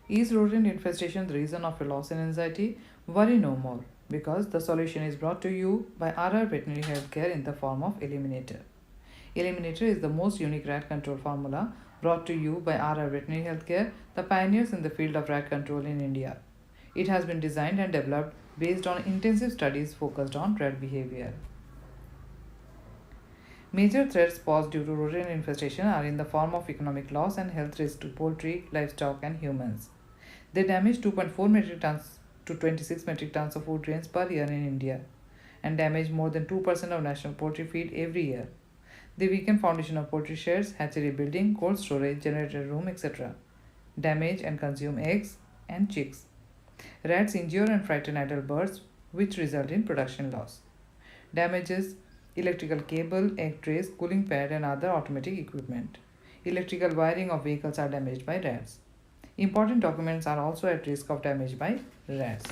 Is rodent infestation the reason of your loss and anxiety? Worry no more, because the solution is brought to you by RR Veterinary Healthcare in the form of Eliminator. Eliminator is the most unique rat control formula brought to you by RR Veterinary Healthcare, the pioneers in the field of rat control in India. It has been designed and developed based on intensive studies focused on rat behavior. Major threats posed due to rodent infestation are in the form of economic loss and health risks to poultry, livestock, and humans. They damage 2.4 metric tons to 26 metric tons of food grains per year in India and damage more than 2% of national poultry feed every year. They weaken foundation of poultry sheds, hatchery building, cold storage, generator room, etc. Damage and consume eggs and chicks. Rats injure and frighten adult birds, which result in production loss. Damages electrical cable, egg trays, cooling pad, and other automatic equipment. Electrical wiring of vehicles are damaged by rats. Important documents are also at risk of damage by rats.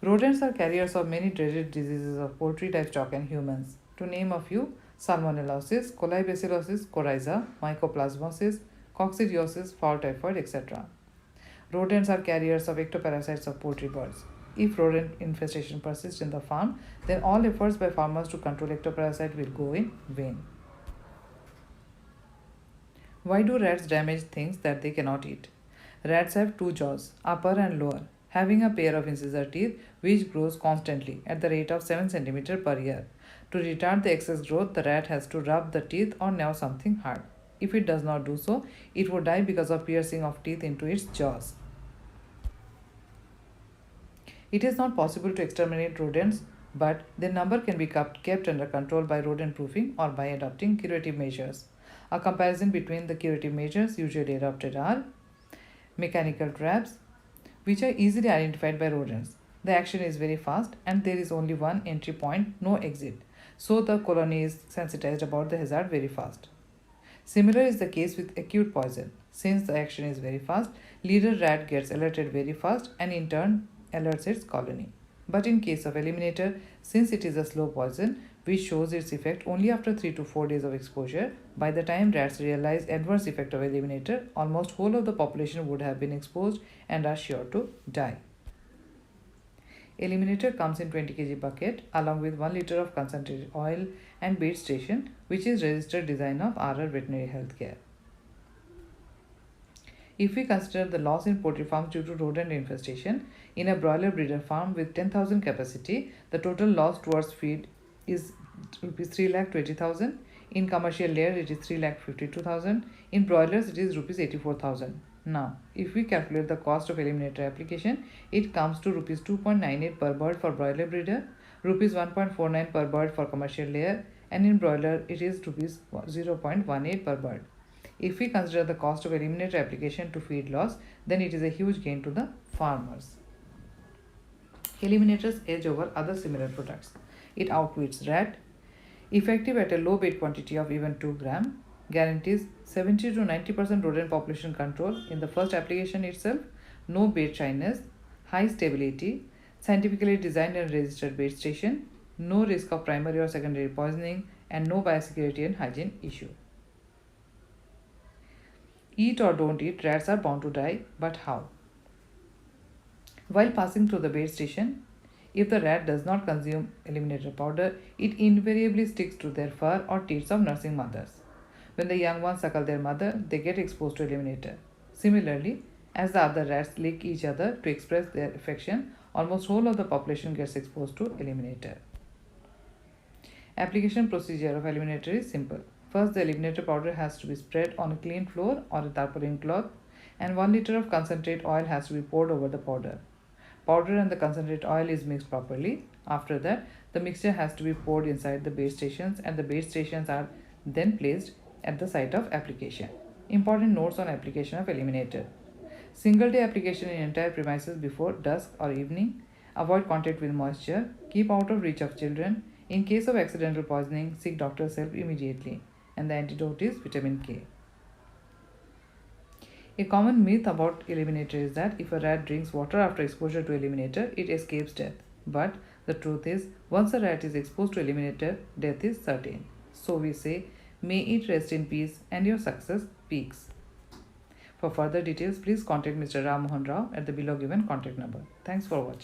Rodents are carriers of many dreaded diseases of poultry, livestock, and humans. To name a few, salmonellosis, colibacillosis, coryza, mycoplasmosis, coccidiosis, fowl typhoid, etc. Rodents are carriers of ectoparasites of poultry birds. If rodent infestation persists in the farm, then all efforts by farmers to control ectoparasite will go in vain. Why do rats damage things that they cannot eat? Rats have two jaws, upper and lower, having a pair of incisor teeth which grows constantly at the rate of 7 cm per year. To retard the excess growth, the rat has to rub the teeth or gnaw something hard. If it does not do so, it would die because of piercing of teeth into its jaws. It is not possible to exterminate rodents, but their number can be kept under control by rodent proofing or by adopting curative measures. A comparison between the curative measures usually adopted are mechanical traps, which are easily identified by rodents. The action is very fast and there is only one entry point, no exit. So the colony is sensitized about the hazard very fast. Similar is the case with acute poison. Since the action is very fast, leader rat gets alerted very fast and in turn alerts its colony. But in case of Eliminator, since it is a slow poison which shows its effect only after 3 to 4 days of exposure, by the time rats realize adverse effect of Eliminator, almost whole of the population would have been exposed and are sure to die. Eliminator comes in 20 kg bucket along with 1 liter of concentrated oil and bait station, which is registered design of RR Veterinary Healthcare. If we consider the loss in poultry farms due to rodent infestation, in a broiler breeder farm with 10,000 capacity, the total loss towards feed is rupees 3,20,000. In commercial layer, it is 3,52,000. In broilers, it is rupees 84,000. Now, if we calculate the cost of Eliminator application, it comes to rupees 2.98 per bird for broiler breeder, rupees 1.49 per bird for commercial layer, and in broiler, it is rupees 0.18 per bird. If we consider the cost of Eliminator application to feed loss, then it is a huge gain to the farmers. Eliminator's edge over other similar products. It outwits rat, effective at a low bait quantity of even 2 gram, guarantees 70 to 90% rodent population control in the first application itself, no bait shyness, high stability, scientifically designed and registered bait station, no risk of primary or secondary poisoning, and no biosecurity and hygiene issue. Eat or don't eat, rats are bound to die, but how? While passing through the bait station, if the rat does not consume Eliminator powder, it invariably sticks to their fur or teats of nursing mothers. When the young ones suckle their mother, they get exposed to Eliminator. Similarly, as the other rats lick each other to express their affection, almost whole of the population gets exposed to Eliminator. Application procedure of Eliminator is simple. First, the Eliminator powder has to be spread on a clean floor or a tarpaulin cloth, and 1 liter of concentrate oil has to be poured over the powder. Powder and the concentrate oil is mixed properly. After that, the mixture has to be poured inside the bait stations, and the bait stations are then placed at the site of application. Important notes on application of Eliminator. Single day application in entire premises before dusk or evening. Avoid contact with moisture. Keep out of reach of children. In case of accidental poisoning, seek doctor's help immediately. And the antidote is vitamin K. A common myth about Eliminator is that if a rat drinks water after exposure to Eliminator, it escapes death. But the truth is, once a rat is exposed to Eliminator, death is certain. So we say, may it rest in peace and your success peaks. For further details, please contact Mr. Ram Mohan Rao at the below given contact number. Thanks for watching.